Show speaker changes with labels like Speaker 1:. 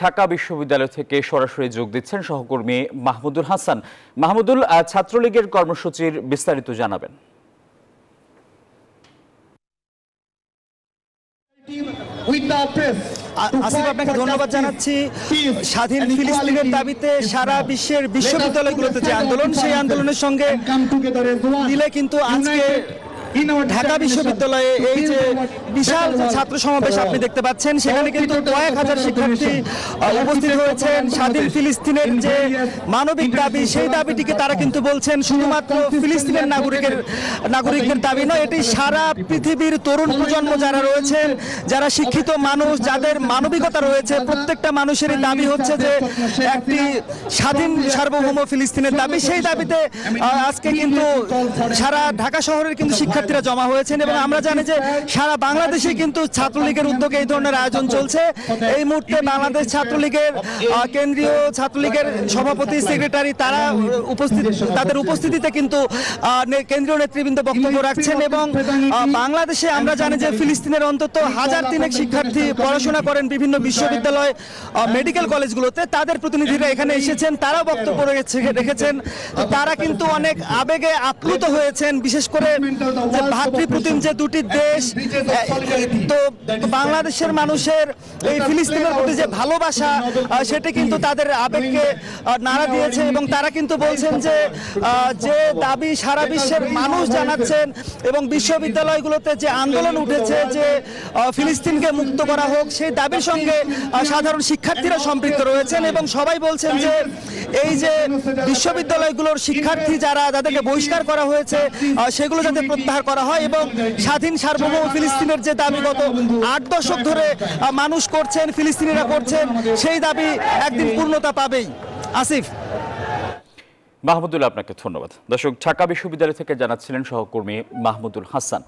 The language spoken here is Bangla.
Speaker 1: ঢাকা বিশ্ববিদ্যালয় থেকে সরাসরি যোগ দিচ্ছেন সহকর্মী মাহমুদুল হাসান। মাহমুদুল, ছাত্রলীগের কর্মসূচির বিস্তারিত জানাবেন।
Speaker 2: আসিফ, আপনাকে ধন্যবাদ জানাচ্ছি। স্বাধীন ফিলিস্তিনের দাবিতে সারা বিশ্বের বিশ্ববিদ্যালয়গুলোতে যে আন্দোলন, সেই আন্দোলনের সঙ্গে মিলে কিন্তু আজকে ঢাকা বিশ্ববিদ্যালয়ে এই যে বিশাল ছাত্র সমাবেশ আপনি দেখতে পাচ্ছেন, সেখানে কিন্তু কয়েক হাজার শিক্ষার্থী উপস্থিত হয়েছেন। স্বাধীন ফিলিস্তিনের যে মানবিক দাবি, সেই দাবিটিকে তারা কিন্তু বলছেন শুধুমাত্র ফিলিস্তিনের নাগরিকদের দাবি নয়, এটি সারা পৃথিবীর তরুণ প্রজন্ম যারা রয়েছেন, যারা শিক্ষিত মানুষ, যাদের মানবিকতা রয়েছে, প্রত্যেকটা মানুষেরই দাবি হচ্ছে যে একটি স্বাধীন সার্বভৌম ফিলিস্তিনের দাবি। সেই দাবিতে আজকে কিন্তু সারা ঢাকা শহরের কিন্তু শিক্ষার্থীরা জমা হয়েছেন এবং আমরা জানি যে সারা বাংলাদেশে কিন্তু ছাত্রলীগের উদ্যোগে এই ধরনের আয়োজন চলছে। এই মুহূর্তে বাংলাদেশ ছাত্রলীগের কেন্দ্রীয় ছাত্রলীগের সভাপতি, সেক্রেটারি তারা তাদের উপস্থিতিতে কিন্তু কেন্দ্রীয় নেতৃবৃন্দ বক্তব্য রাখছেন এবং বাংলাদেশে আমরা জানি যে ফিলিস্তিনের অন্তত 1003 শিক্ষার্থী পড়াশোনা করেন বিভিন্ন বিশ্ববিদ্যালয়, মেডিকেল কলেজগুলোতে। তাদের প্রতিনিধিরা এখানে এসেছেন, তারাও বক্তব্য রেখেছেন। তারা কিন্তু অনেক আবেগে আপ্লুত হয়েছেন, বিশেষ করে ভাতৃপ্রতিম যে দুটি দেশ, তো বাংলাদেশের মানুষের এই ফিলিস্তিনের প্রতি যে ভালোবাসা, সেটা কিন্তু তাদের আবেগকে নাড়া দিয়েছে এবং তারা কিন্তু বলছেন যে যে দাবি সারা বিশ্বের মানুষ জানাচ্ছেন এবং বিশ্ববিদ্যালয়গুলোতে যে আন্দোলন উঠেছে যে ফিলিস্তিনকে মুক্ত করা হোক, সেই দাবির সঙ্গে সাধারণ শিক্ষার্থীরা সম্পৃক্ত রয়েছেন এবং সবাই বলছেন যে এই যে বিশ্ববিদ্যালয়গুলোর শিক্ষার্থী যাদেরকে বহিষ্কার করা হয়েছে, সেগুলো যাতে প্রত্যাহার করা হয় এবং স্বাধীন সার্বভৌম ফিলিস্তিনের যে দাবি গত 8 দশক ধরে মানুষ করছেন, ফিলিস্তিনিরা করছেন, সেই দাবি একদিন পূর্ণতা পাবেই। আসিফ।
Speaker 1: মাহমুদুল, আপনাকে ধন্যবাদ। দর্শক, ঢাকা বিশ্ববিদ্যালয় থেকে জানাচ্ছিলেন সহকর্মী মাহমুদুল হাসান।